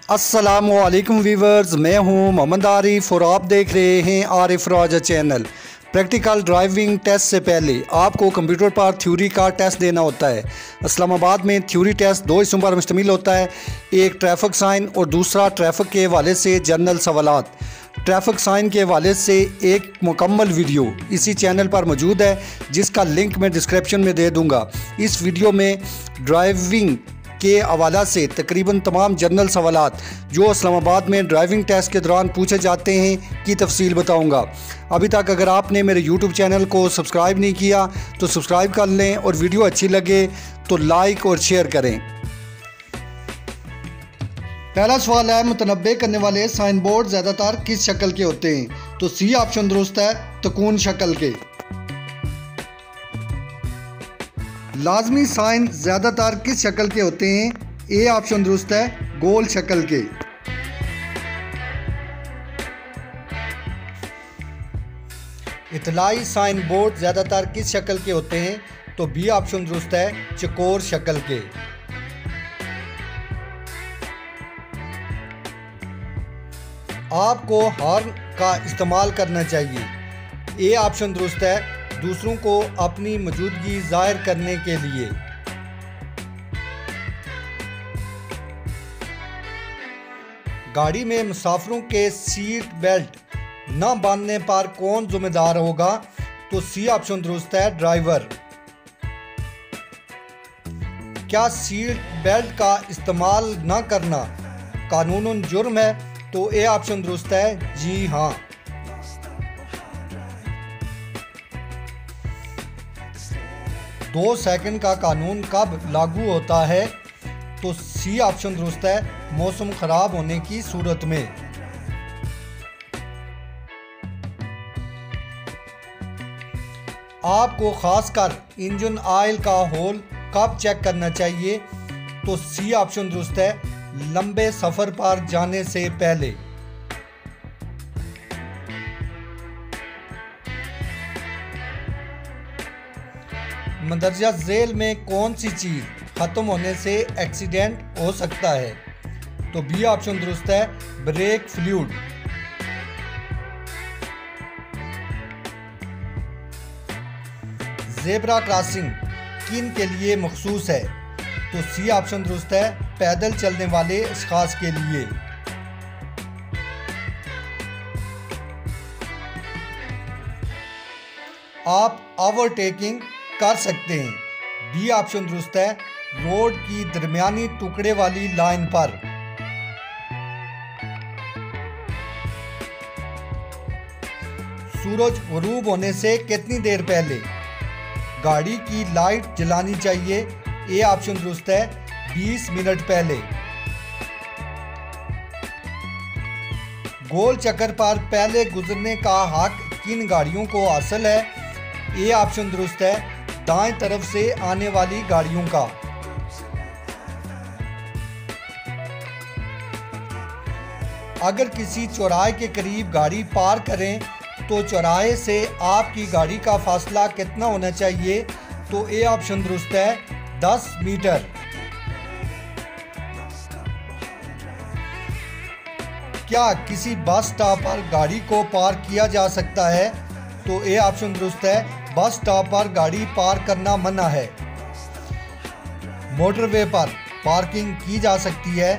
अस्सलाम वालेकुम वीवर्स, मैं हूं मोहम्मद आरिफ और आप देख रहे हैं आरिफ राजा चैनल। प्रैक्टिकल ड्राइविंग टेस्ट से पहले आपको कंप्यूटर पर थ्योरी का टेस्ट देना होता है। इस्लामाबाद में थ्योरी टेस्ट दो हिस्सों पर मुश्तमिल होता है, एक ट्रैफिक साइन और दूसरा ट्रैफिक के हवाले से जनरल सवालात। ट्रैफिक साइन के हवाले से एक मुकम्मल वीडियो इसी चैनल पर मौजूद है, जिसका लिंक मैं डिस्क्रिप्शन में दे दूंगा। इस वीडियो में ड्राइविंग के हवाला से तकरीबन तमाम जनरल सवालात जो इस्लामाबाद में ड्राइविंग टेस्ट के दौरान पूछे जाते हैं की तफसील बताऊंगा। अभी तक अगर आपने मेरे यूट्यूब चैनल को सब्सक्राइब नहीं किया तो सब्सक्राइब कर लें और वीडियो अच्छी लगे तो लाइक और शेयर करें। पहला सवाल है, मुतनब्बे करने वाले साइन बोर्ड ज़्यादातर किस शक्ल के होते हैं? तो सी ऑप्शन दुरुस्त है, तकून शक्ल के। लाजमी साइन ज़्यादातर किस शक्ल के होते हैं? ए ऑप्शन दुरुस्त है, गोल शक्ल के। इतलाई साइन बोर्ड ज़्यादातर किस शक्ल के होते हैं? तो बी ऑप्शन दुरुस्त है, चकोर शक्ल के। आपको हॉर्न का इस्तेमाल करना चाहिए। ए ऑप्शन दुरुस्त है, दूसरों को अपनी मौजूदगी जाहिर करने के लिए। गाड़ी में मुसाफिरों के सीट बेल्ट न बांधने पर कौन जिम्मेदार होगा? तो सी ऑप्शन दुरुस्त है, ड्राइवर। क्या सीट बेल्ट का इस्तेमाल न करना कानूनन जुर्म है? तो ए ऑप्शन दुरुस्त है, जी हाँ। दो सेकंड का कानून कब लागू होता है? तो सी ऑप्शन दुरुस्त है, मौसम खराब होने की सूरत में। आपको खासकर इंजन ऑयल का होल कब चेक करना चाहिए? तो सी ऑप्शन दुरुस्त है, लंबे सफर पर जाने से पहले। मंदरजा झेल में कौन सी चीज़ ख़त्म होने से एक्सीडेंट हो सकता है? तो बी ऑप्शन दुरुस्त है, ब्रेक फ्लूइड। ज़ेब्रा क्रॉसिंग किन के लिए मखसूस है? तो सी ऑप्शन दुरुस्त है, पैदल चलने वाले अशखास के लिए। आप ओवरटेकिंग कर सकते हैं। बी ऑप्शन दुरुस्त है, रोड की दरमियानी टुकड़े वाली लाइन पर। सूरज गुरूब होने से कितनी देर पहले गाड़ी की लाइट जलानी चाहिए? ए ऑप्शन दुरुस्त है, 20 मिनट पहले। गोल चक्कर पर पहले गुजरने का हक किन गाड़ियों को हासिल है? ए ऑप्शन दुरुस्त है, दाएं तरफ से आने वाली गाड़ियों का। अगर किसी चौराहे के करीब गाड़ी पार करें तो चौराहे से आपकी गाड़ी का फासला कितना होना चाहिए? तो ए ऑप्शन दुरुस्त है, 10 मीटर। क्या किसी बस स्टॉप पर गाड़ी को पार्क किया जा सकता है? तो ए ऑप्शन दुरुस्त है, बस स्टॉप पर गाड़ी पार्क करना मना है। मोटरवे पर पार्किंग की जा सकती है?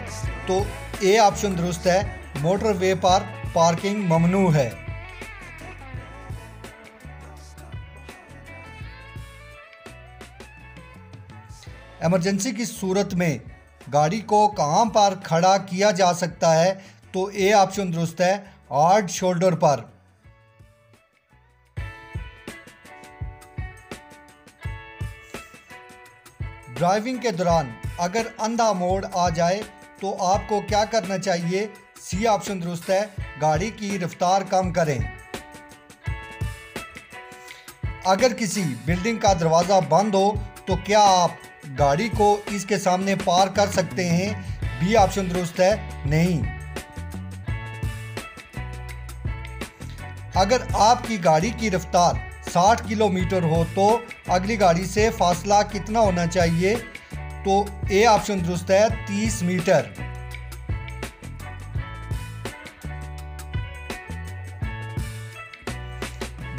तो ए ऑप्शन दुरुस्त है, मोटरवे पर पार्किंग ममनू है। इमरजेंसी की सूरत में गाड़ी को कहां पर खड़ा किया जा सकता है? तो ए ऑप्शन दुरुस्त है, हार्ड शोल्डर पर। ड्राइविंग के दौरान अगर अंधा मोड़ आ जाए तो आपको क्या करना चाहिए? सी ऑप्शन दुरुस्त है, गाड़ी की रफ्तार कम करें। अगर किसी बिल्डिंग का दरवाज़ा बंद हो तो क्या आप गाड़ी को इसके सामने पार कर सकते हैं? बी ऑप्शन दुरुस्त है, नहीं। अगर आपकी गाड़ी की रफ्तार 60 किलोमीटर हो तो अगली गाड़ी से फासला कितना होना चाहिए? तो ए ऑप्शन दुरुस्त है, 30 मीटर।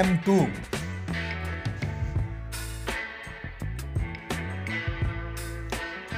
M2۔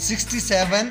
67